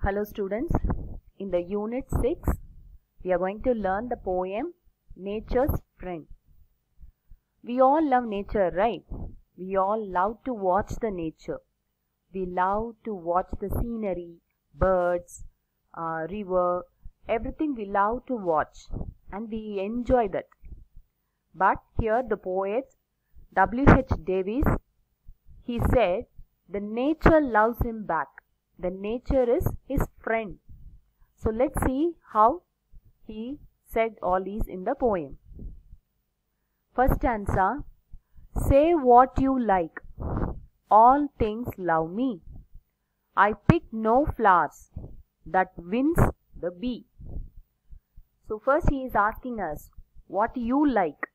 Hello students, in the unit 6 we are going to learn the poem Nature's Friend. We all love nature, right? We all love to watch the nature. We love to watch the scenery, birds, river, everything we love to watch and we enjoy that. But here the poet W.H. Davies, he said, the nature loves him back. The nature is his friend. So let's see how he said all these in the poem. First stanza, say what you like, all things love me. I pick no flowers, that wins the bee. So first he is asking us, what you like?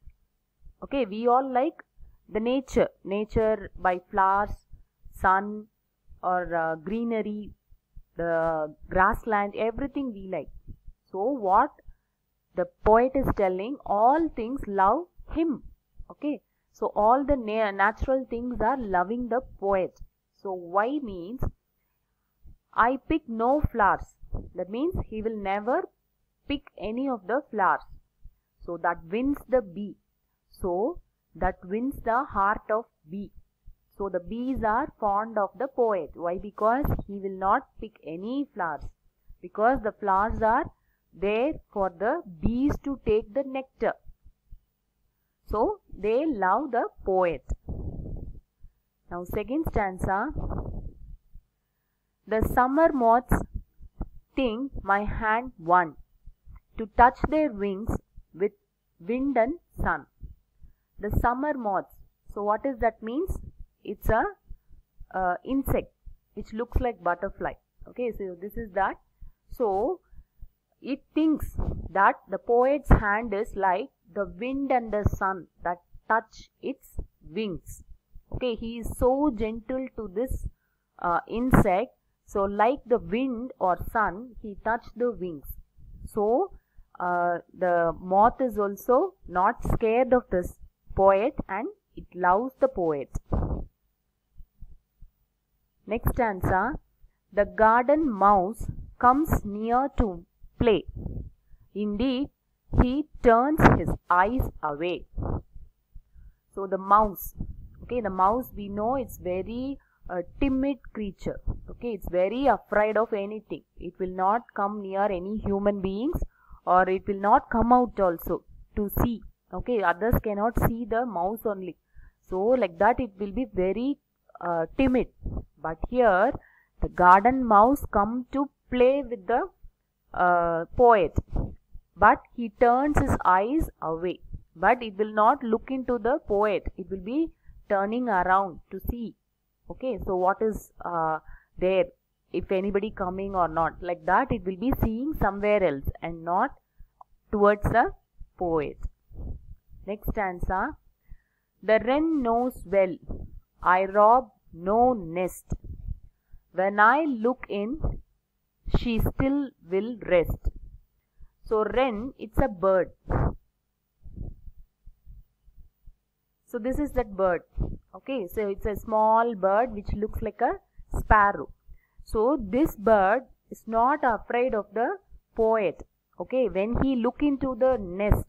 Okay, we all like the nature by flowers, sun, or greenery, the grassland, everything we like. So what the poet is telling, all things love him. Okay, so all the natural things are loving the poet. So why means I pick no flowers. That means he will never pick any of the flowers. So that wins the bee. So that wins the heart of bee. So the bees are fond of the poet. Why? Because he will not pick any flowers. Because the flowers are there for the bees to take the nectar. So they love the poet. Now second stanza. The summer moths think my hand one to touch their wings with wind and sun. The summer moths. So what does that means? It's a insect which looks like butterfly. Okay, so this is that. So it thinks that the poet's hand is like the wind and the sun that touch its wings. Okay, he is so gentle to this insect. So like the wind or sun, he touched the wings. So the moth is also not scared of this poet and it loves the poet. Next stanza, the garden mouse comes near to play. Indeed, he turns his eyes away. So the mouse, okay, the mouse we know it's very timid creature. Okay, it's very afraid of anything. It will not come near any human beings or it will not come out also to see. Okay, others cannot see the mouse only. So like that it will be very timid. But here the garden mouse come to play with the poet. But he turns his eyes away. But it will not look into the poet. It will be turning around to see. Okay, so what is there, if anybody coming or not. Like that it will be seeing somewhere else and not towards the poet. Next stanza. The wren knows well, I rob no nest. When I look in, she still will rest. So wren, it's a bird. So this is that bird. Okay, so it's a small bird which looks like a sparrow. So this bird is not afraid of the poet. Okay, when he look into the nest,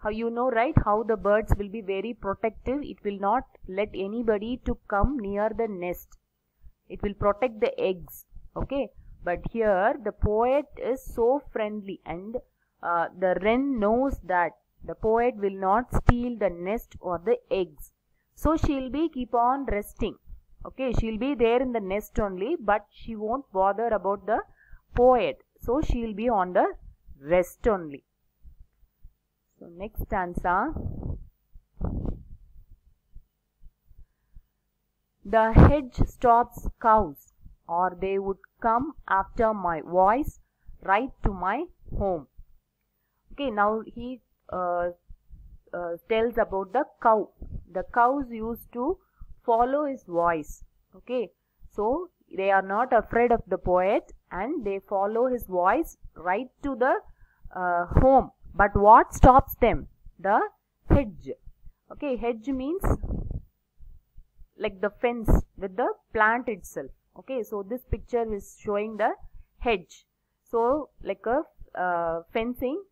how you know, right, how the birds will be very protective. It will not let anybody to come near the nest. It will protect the eggs. Okay, but here the poet is so friendly and the wren knows that the poet will not steal the nest or the eggs. So she'll be keep on resting. Okay, she'll be there in the nest only, but she won't bother about the poet. So she'll be on the rest only. So next stanza. The hedge stops cows, or they would come after my voice right to my home. Okay, now he tells about the cow. The cows used to follow his voice. Okay, so they are not afraid of the poet and they follow his voice right to the home. But what stops them? The hedge. Okay, hedge means like the fence with the plant itself. Okay, so this picture is showing the hedge. So like a fencing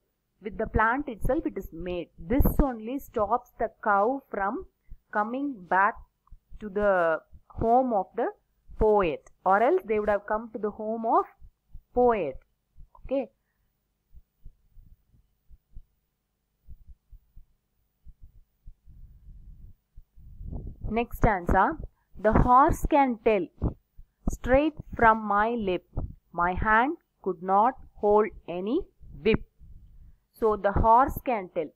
with the plant itself it is made. This only stops the cow from coming back to the home of the poet, or else they would have come to the home of poet. Okay. Next stanza. The horse can tell straight from my lip, my hand could not hold any whip. So the horse can tell.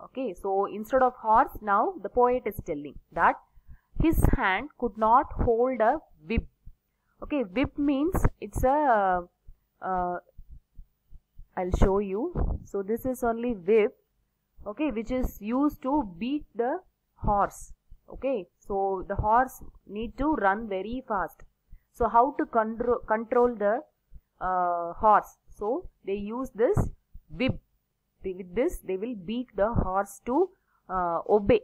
Okay, so instead of horse, now the poet is telling that his hand could not hold a whip. Okay, whip means it's a I'll show you. So this is only whip, okay, which is used to beat the horse. Okay, so the horse need to run very fast. So how to control the horse? So they use this whip. With this they will beat the horse to obey.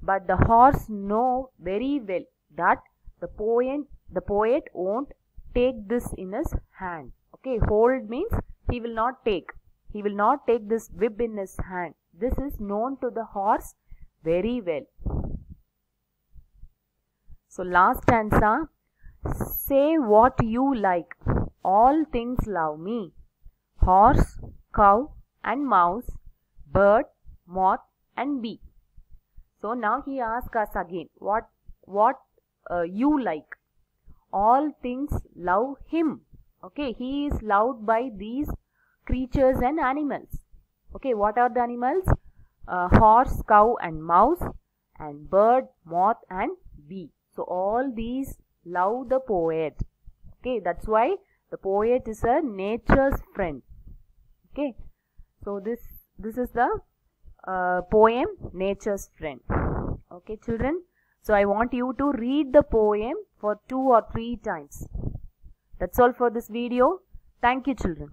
But the horse know very well that the poet won't take this in his hand. Okay, hold means he will not take. He will not take this whip in his hand. This is known to the horse very well. So last stanza. Say what you like, all things love me. Horse, cow and mouse, bird, moth and bee. So now he asks us again, what you like. All things love him. Okay, he is loved by these creatures and animals. Okay, what are the animals? Horse, cow and mouse, and bird, moth and bee. So all these love the poet. Okay, that's why the poet is a nature's friend. Okay, so this is the poem Nature's Friend. Okay, children, so I want you to read the poem for 2 or 3 times. That's all for this video. Thank you, children.